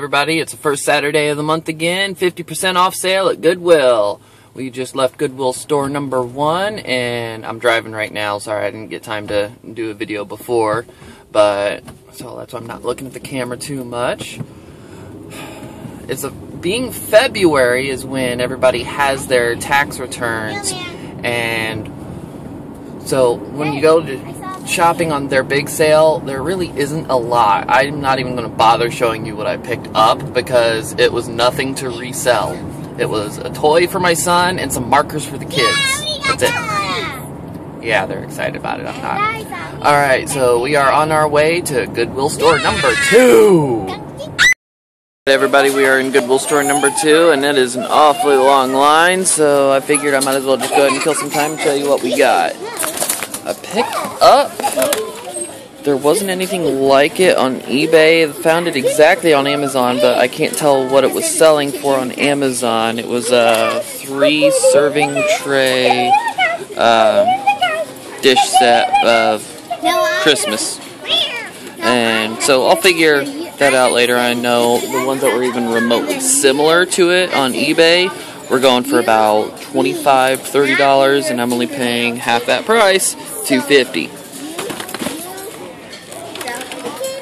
Everybody, it's the first Saturday of the month again, 50% off sale at Goodwill. We just left Goodwill store number 1, and I'm driving right now. Sorry I didn't get time to do a video before, but so that's why I'm not looking at the camera too much. Being February is when everybody has their tax returns, and so when you go to shopping on their big sale, there really isn't a lot. I'm not even going to bother showing you what I picked up because it was nothing to resell. It was a toy for my son and some markers for the kids. That's it. Yeah, they're excited about it. I'm not. Alright, so we are on our way to Goodwill store number 2. Everybody, we are in Goodwill store number 2, and it is an awfully long line, so I figured I might as well just go ahead and kill some time and tell you what we got. I picked up, there wasn't anything like it on eBay. I found it exactly on Amazon, but I can't tell what it was selling for on Amazon. It was a 3-serving tray dish set of Christmas. And so I'll figure that out later. I know the ones that were even remotely similar to it on eBay were going for about $25, $30, and I'm only paying half that price, $2.50.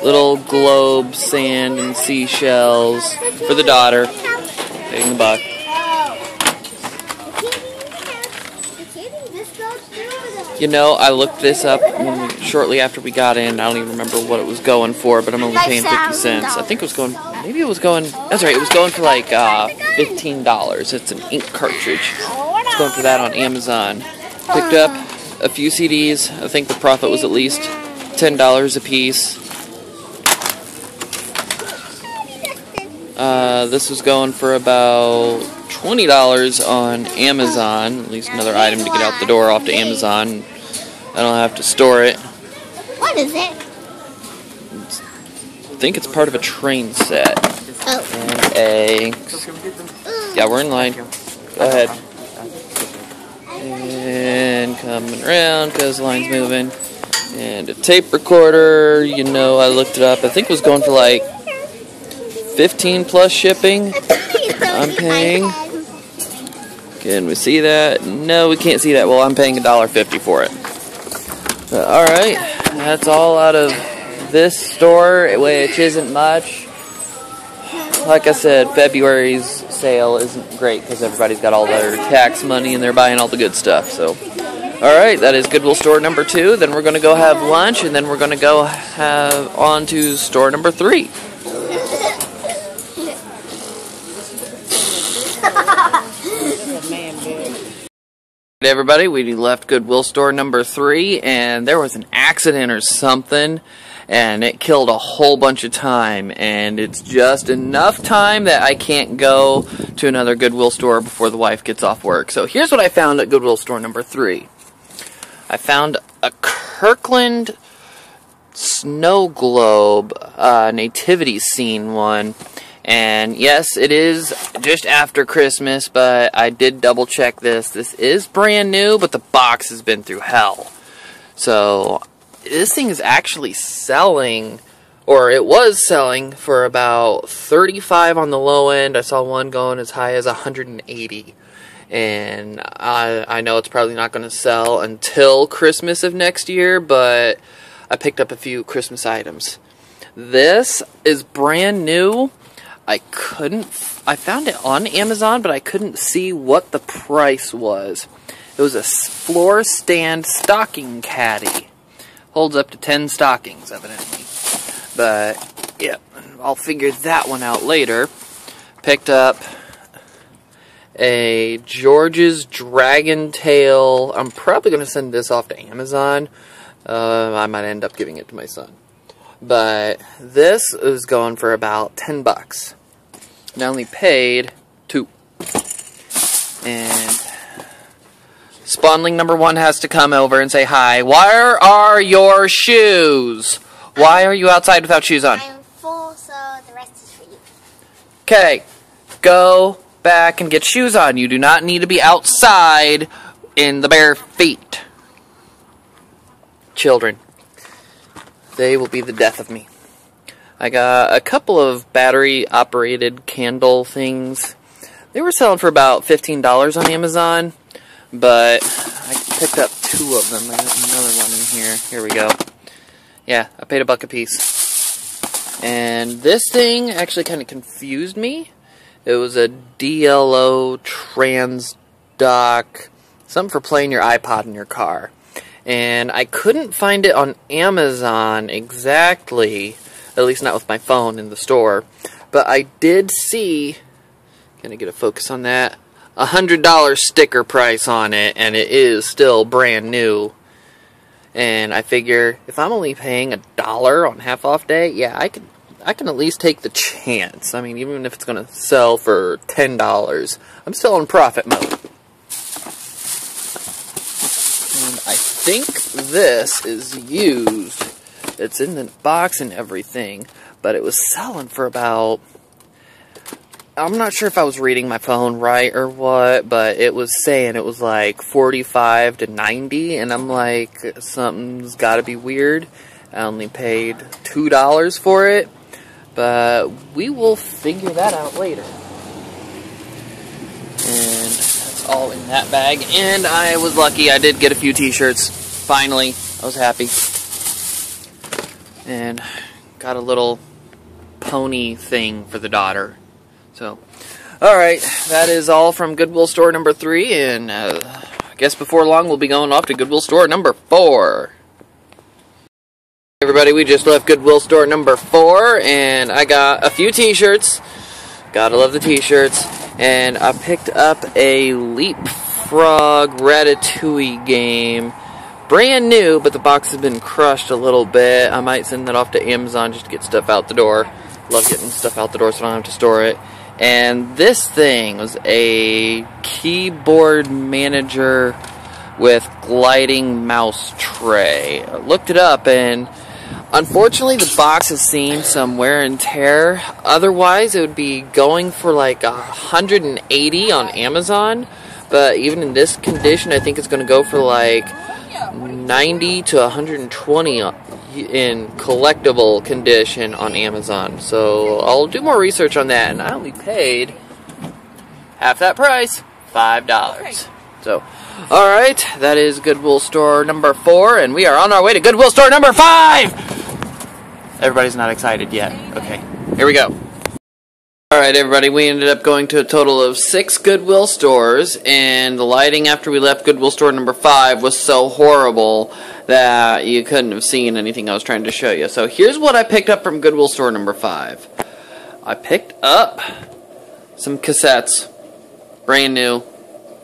Little globe, sand, and seashells for the daughter. Taking the buck. You know, I looked this up shortly after we got in. I don't even remember what it was going for, but I'm only paying 50 cents. I think it was going, maybe it was going, that's right, it was going for like $15. It's an ink cartridge. It's going for that on Amazon. Picked up a few CDs. I think the profit was at least $10 a piece. This was going for about $20 on Amazon. At least another item to get out the door off to Amazon. I don't have to store it. What is it? I think it's part of a train set. Oh. And yeah, we're in line. Go ahead. And coming around because the line's moving. And a tape recorder. You know, I looked it up. I think it was going for like 15 plus shipping. I'm paying. Can we see that? No, we can't see that. Well, I'm paying $1.50 for it. Alright, that's all out of this store, which isn't much. Like I said, February's sale isn't great because everybody's got all their tax money and they're buying all the good stuff. So, alright, that is Goodwill store number 2. Then we're going to go have lunch, and then we're going to go on to store number 3. Everybody, we left Goodwill store number 3, and there was an accident or something, and it killed a whole bunch of time, and it's just enough time that I can't go to another Goodwill store before the wife gets off work. So here's what I found at Goodwill store number 3. I found a Kirkland snow globe nativity scene one. And yes, it is just after Christmas, but I did double check this. This is brand new, but the box has been through hell. So, this thing is actually selling, or it was selling, for about $35 on the low end. I saw one going as high as $180. And I know it's probably not going to sell until Christmas of next year, but I picked up a few Christmas items. This is brand new. I found it on Amazon, but I couldn't see what the price was. It was a floor stand stocking caddy. Holds up to 10 stockings, evidently. But, yeah, I'll figure that one out later. Picked up a George's Dragon Tail. I'm probably going to send this off to Amazon. I might end up giving it to my son. But this is going for about $10. I only paid $2. And Spawnling number 1 has to come over and say hi. Where are your shoes? Why are you outside without shoes on? I'm full, so the rest is for you. Okay, go back and get shoes on. You do not need to be outside in the bare feet. Children. They will be the death of me. I got a couple of battery-operated candle things. They were selling for about $15 on Amazon, but I picked up 2 of them. There's another one in here. Here we go. Yeah, I paid $1 a piece. And this thing actually kind of confused me. It was a DLO trans dock, something for playing your iPod in your car. And I couldn't find it on Amazon exactly, at least not with my phone in the store. But I did see, gonna get a focus on that, $100 sticker price on it, and it is still brand new. And I figure if I'm only paying $1 on half off day, yeah, I can at least take the chance. I mean, even if it's gonna sell for $10, I'm still in profit mode. And I think this is used. It's in the box and everything, but it was selling for about, I'm not sure if I was reading my phone right or what, but it was saying it was like 45 to 90, and I'm like, something's gotta be weird. I only paid $2 for it, but we will figure that out later. And that's all in that bag, and I was lucky, I did get a few t-shirts, finally. I was happy. And got a little pony thing for the daughter. So, alright, that is all from Goodwill store number 3, and I guess before long we'll be going off to Goodwill store number 4. Everybody, we just left Goodwill store number 4, and I got a few t-shirts. Gotta love the t-shirts. And I picked up a Leapfrog Ratatouille game. Brand new, but the box has been crushed a little bit. I might send that off to Amazon just to get stuff out the door. Love getting stuff out the door so I don't have to store it. And this thing was a keyboard manager with gliding mouse tray. I looked it up, and unfortunately the box has seen some wear and tear. Otherwise it would be going for like $180 on Amazon, but even in this condition I think it's going to go for like $90 to $120 in collectible condition on Amazon. So I'll do more research on that, and I only paid half that price, $5. So, alright, that is Goodwill store number 4, and we are on our way to Goodwill store number 5! Everybody's not excited yet. Okay, here we go. Alright everybody, we ended up going to a total of 6 Goodwill stores, and the lighting after we left Goodwill store number 5 was so horrible that you couldn't have seen anything I was trying to show you. So here's what I picked up from Goodwill store number 5. I picked up some cassettes, brand new,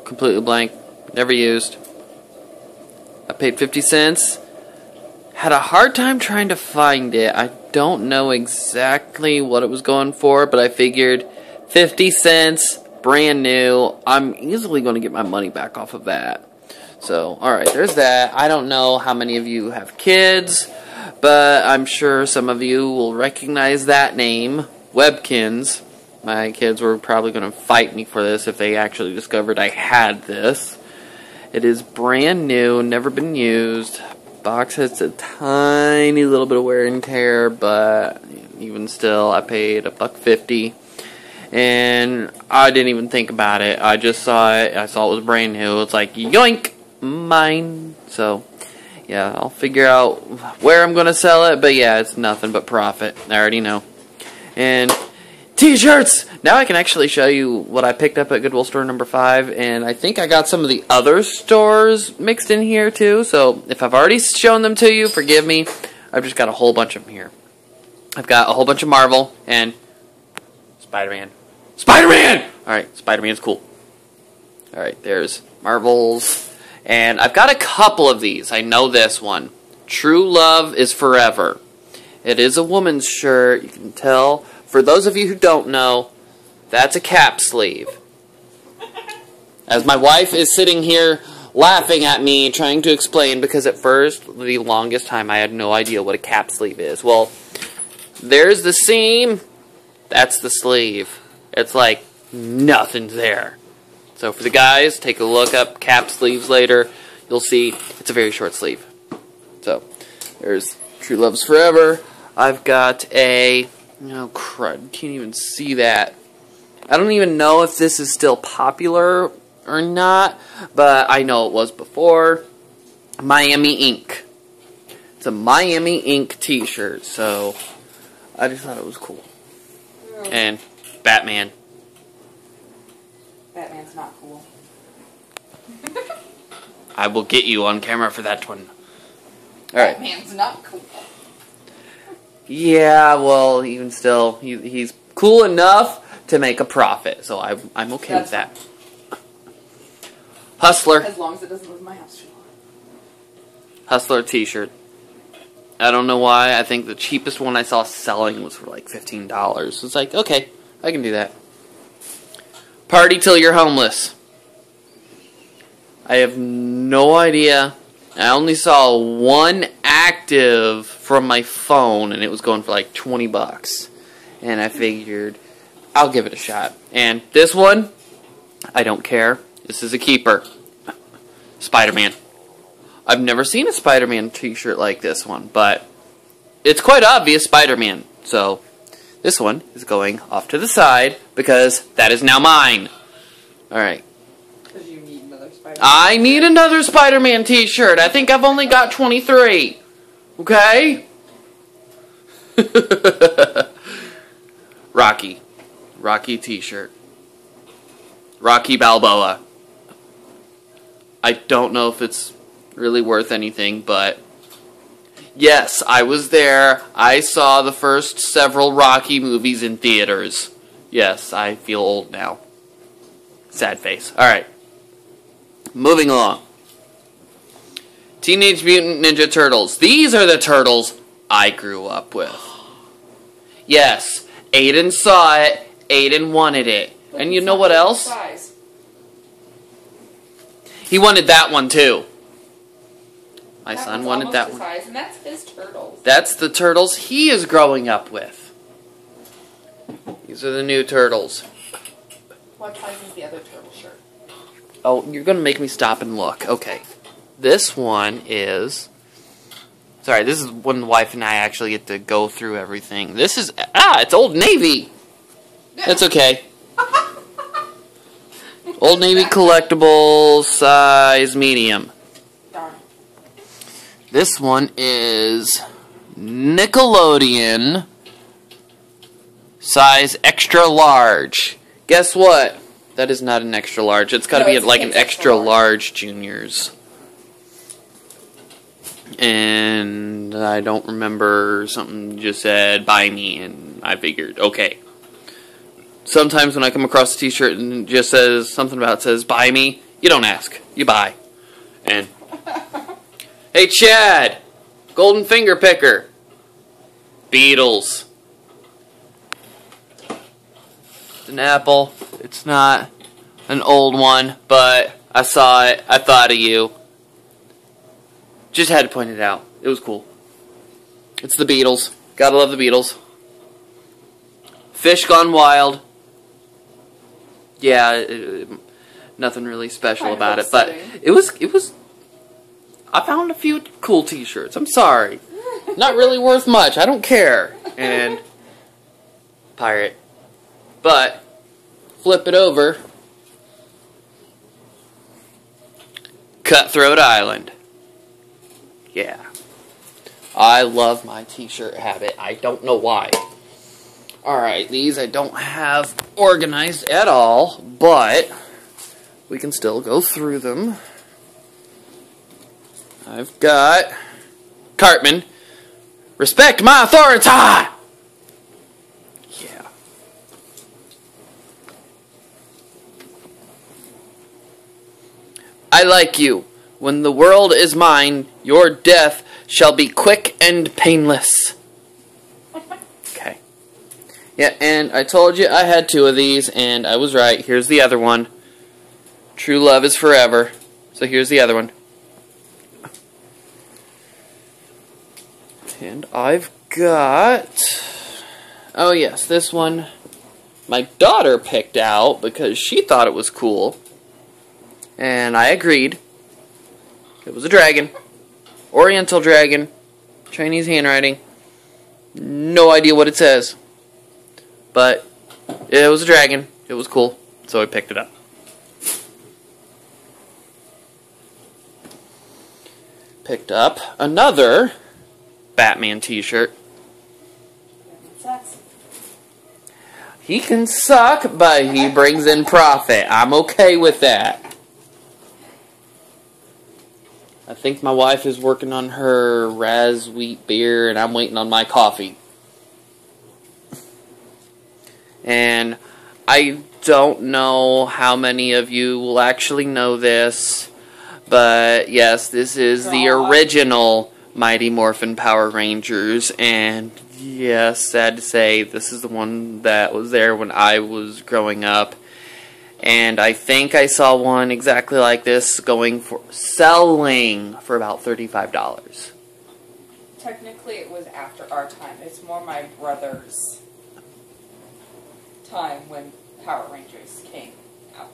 completely blank, never used. I paid 50 cents. Had a hard time trying to find it. I don't know exactly what it was going for, but I figured 50 cents, brand new, I'm easily going to get my money back off of that. So, alright, there's that. I don't know how many of you have kids, but I'm sure some of you will recognize that name, Webkins. My kids were probably going to fight me for this if they actually discovered I had this. It is brand new, never been used. Box has a tiny little bit of wear and tear, but even still, I paid $1.50, and I didn't even think about it. I just saw it. I saw it was brand new. It's like, yoink, mine. So, yeah, I'll figure out where I'm going to sell it, but yeah, it's nothing but profit. I already know. And t-shirts! Now I can actually show you what I picked up at Goodwill store number 5, and I think I got some of the other stores mixed in here too, so if I've already shown them to you, forgive me. I've just got a whole bunch of them here. I've got a whole bunch of Marvel and Spider-Man. Spider-Man! Alright, Spider-Man's cool. Alright, there's Marvels, and I've got a couple of these. I know this one. True Love is Forever. It is a woman's shirt, you can tell. For those of you who don't know, that's a cap sleeve. As my wife is sitting here laughing at me, trying to explain, because at first, the longest time, I had no idea what a cap sleeve is. Well, there's the seam, that's the sleeve. It's like nothing's there. So for the guys, take a look up cap sleeves later. You'll see it's a very short sleeve. So, there's True Love's Forever. I've got a... Oh, crud. Can't even see that. I don't even know if this is still popular or not, but I know it was before. Miami Ink. It's a Miami Ink t-shirt, so I just thought it was cool. And Batman. Batman's not cool. I will get you on camera for that one. Alright. Batman's not cool. Yeah, well, even still, he's cool enough to make a profit, so I'm okay with that. Hustler. As long as it doesn't live in my house too long. Hustler t-shirt. I don't know why. I think the cheapest one I saw selling was for like $15. It's like, okay, I can do that. Party till you're homeless. I have no idea. I only saw one active from my phone, and it was going for like 20 bucks. And I figured, I'll give it a shot. And this one, I don't care. This is a keeper. Spider-Man. I've never seen a Spider-Man t-shirt like this one, but it's quite obvious Spider-Man. So, this one is going off to the side, because that is now mine. Alright. Because you need another Spider-Man. I need another Spider-Man t-shirt. I think I've only got 23. Okay? Rocky. Rocky t-shirt. Rocky Balboa. I don't know if it's really worth anything, but yes, I was there. I saw the first several Rocky movies in theaters. Yes, I feel old now. Sad face. Alright. Moving along. Teenage Mutant Ninja Turtles. These are the turtles I grew up with. Yes, Aiden saw it. Aiden wanted it. And you know what else? He wanted that one too. My son wanted that one. Size, and that's his turtles. That's the turtles he is growing up with. These are the new turtles. What size is the other turtle shirt? Oh, you're going to make me stop and look. Okay. This one is... Sorry, this is when the wife and I actually get to go through everything. This is... it's Old Navy! That's okay. Old Navy collectible, size medium. Darn. This one is Nickelodeon, size extra large. Guess what? That is not an extra large. It's got to be like an extra large juniors. And I don't remember, something just said, buy me, and I figured, okay. Sometimes when I come across a t-shirt and it just says, something about it says, buy me, you don't ask, you buy. And, hey Chad, Golden Finger Picker, Beatles. It's an apple, it's not an old one, but I saw it, I thought of you. Just had to point it out. It was cool. It's the Beatles. Gotta love the Beatles. Fish Gone Wild. Yeah, nothing really special about it, but it was. I found a few cool T-shirts. I'm sorry, not really worth much. I don't care. And pirate, but flip it over. Cutthroat Island. Yeah. I love my t-shirt habit. I don't know why. Alright, these I don't have organized at all, but we can still go through them. I've got Cartman. Respect my authority! Yeah. I like you. When the world is mine, your death shall be quick and painless. Okay. Yeah, and I told you I had two of these, and I was right. Here's the other one. True love is forever. So here's the other one. And I've got... Oh yes, this one my daughter picked out because she thought it was cool. And I agreed. It was a dragon. Oriental dragon. Chinese handwriting. No idea what it says. But it was a dragon. It was cool. So I picked it up. Picked up another Batman t-shirt. He can suck, but he brings in profit. I'm okay with that. I think my wife is working on her Raz wheat beer, and I'm waiting on my coffee. And I don't know how many of you will actually know this, but yes, this is the original Mighty Morphin Power Rangers, and yes, sad to say, this is the one that was there when I was growing up. And I think I saw one exactly like this selling for about $35. Technically, it was after our time. It's more my brother's time when Power Rangers came out.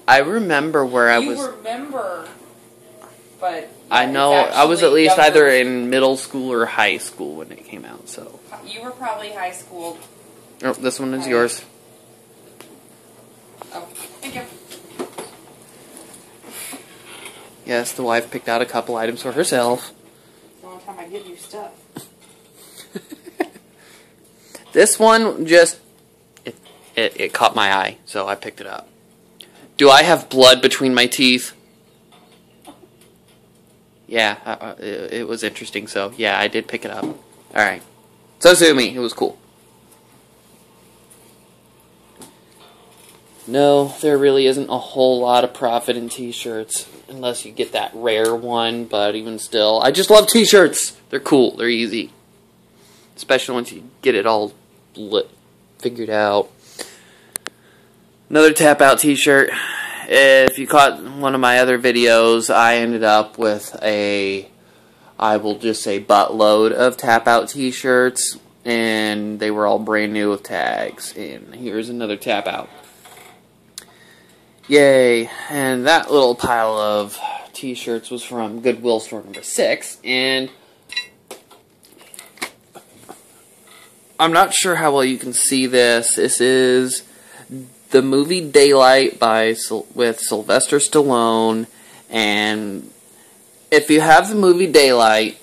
I remember where I was... You remember, but... I know, I was at least either in middle school or high school when it came out, so... You were probably high school. Oh, this one is yours. Oh, thank you. Yes, the wife picked out a couple items for herself. The only time I give you stuff. This one just... It caught my eye, so I picked it up. Do I have blood between my teeth? Yeah, it was interesting, so yeah, I did pick it up. Alright. So sue me, it was cool. No, there really isn't a whole lot of profit in t-shirts, unless you get that rare one, but even still, I just love t-shirts! They're cool, they're easy. Especially once you get it all figured out. Another tap out t-shirt. If you caught one of my other videos, I ended up with I will just say buttload of tap out t-shirts, and they were all brand new with tags. And here's another tap out. Yay. And that little pile of t-shirts was from Goodwill store number 6, and I'm not sure how well you can see this. This is the movie Daylight with Sylvester Stallone, and if you have the movie Daylight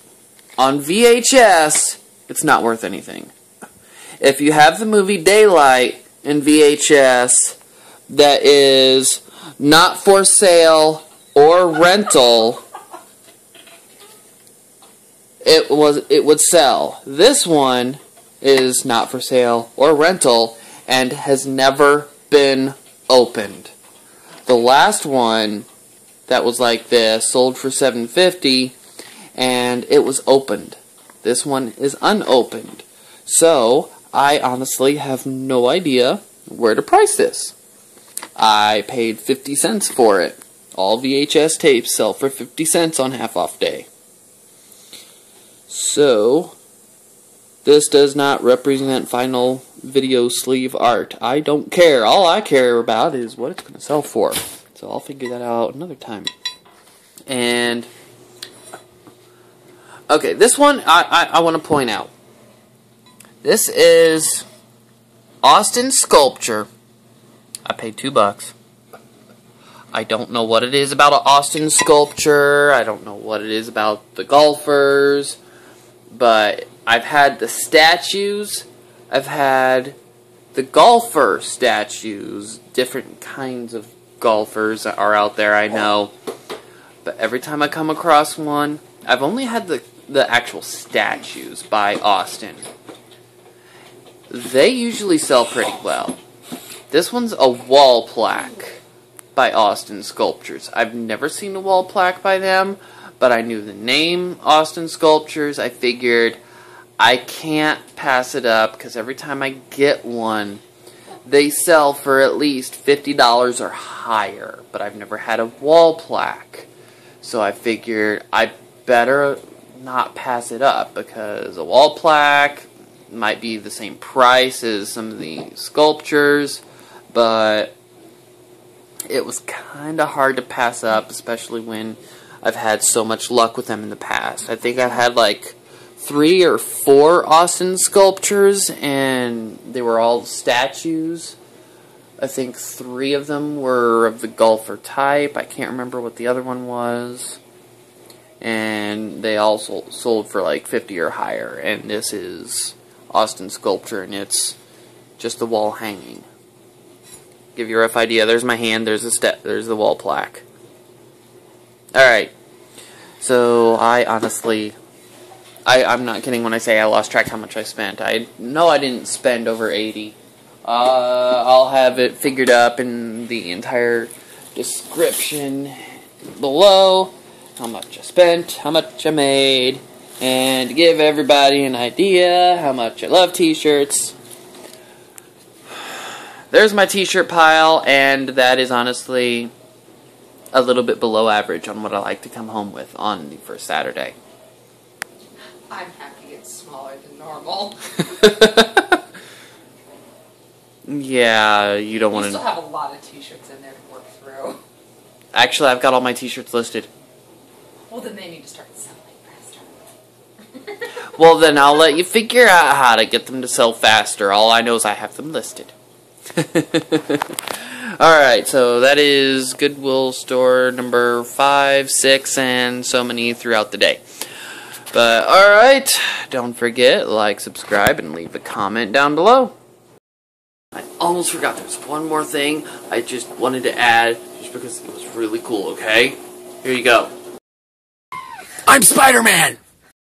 on VHS, it's not worth anything. If you have the movie Daylight in VHS that is not for sale or rental, it would sell. This one is not for sale or rental and has never been opened. The last one that was like this sold for $7.50 and it was opened. This one is unopened. So I honestly have no idea where to price this. I paid 50 cents for it. All VHS tapes sell for 50 cents on half off day. So this does not represent final video sleeve art. I don't care. All I care about is what it's going to sell for. So I'll figure that out another time. And okay, this one I want to point out. This is Austin Sculpture. I paid $2. I don't know what it is about Austin Sculpture. I don't know what it is about the golfers. But I've had the statues. I've had the golfer statues. Different kinds of golfers are out there, I know. But every time I come across one, I've only had the actual statues by Austin. They usually sell pretty well. This one's a wall plaque by Austin Sculptures. I've never seen a wall plaque by them, but I knew the name Austin Sculptures. I figured I can't pass it up because every time I get one, they sell for at least $50 or higher. But I've never had a wall plaque. So I figured I better not pass it up because a wall plaque might be the same price as some of the sculptures, but it was kind of hard to pass up, especially when I've had so much luck with them in the past. I think I've had like 3 or 4 Austin sculptures, and they were all statues. I think 3 of them were of the golfer type. I can't remember what the other one was. And they all sold for like 50 or higher. And this is Austin sculpture, and it's just the wall hanging. Give you a rough idea. There's my hand. There's the wall plaque. All right. So I honestly, I'm not kidding when I say I lost track how much I spent. I know I didn't spend over 80. I'll have it figured up in the entire description below. How much I spent, how much I made, and to give everybody an idea how much I love t-shirts. There's my t-shirt pile, and that is honestly a little bit below average on what I like to come home with on the first Saturday. I'm happy it's smaller than normal. Yeah, you don't want to... You still have a lot of t-shirts in there to work through. Actually, I've got all my t-shirts listed. Well, then they need to start selling faster. Well, then I'll let you figure out how to get them to sell faster. All I know is I have them listed. Alright, so that is Goodwill store number 5, 6, and so many throughout the day. But, alright, don't forget, like, subscribe, and leave a comment down below. I almost forgot there's one more thing I just wanted to add, just because it was really cool, okay? Here you go. I'm Spider-Man!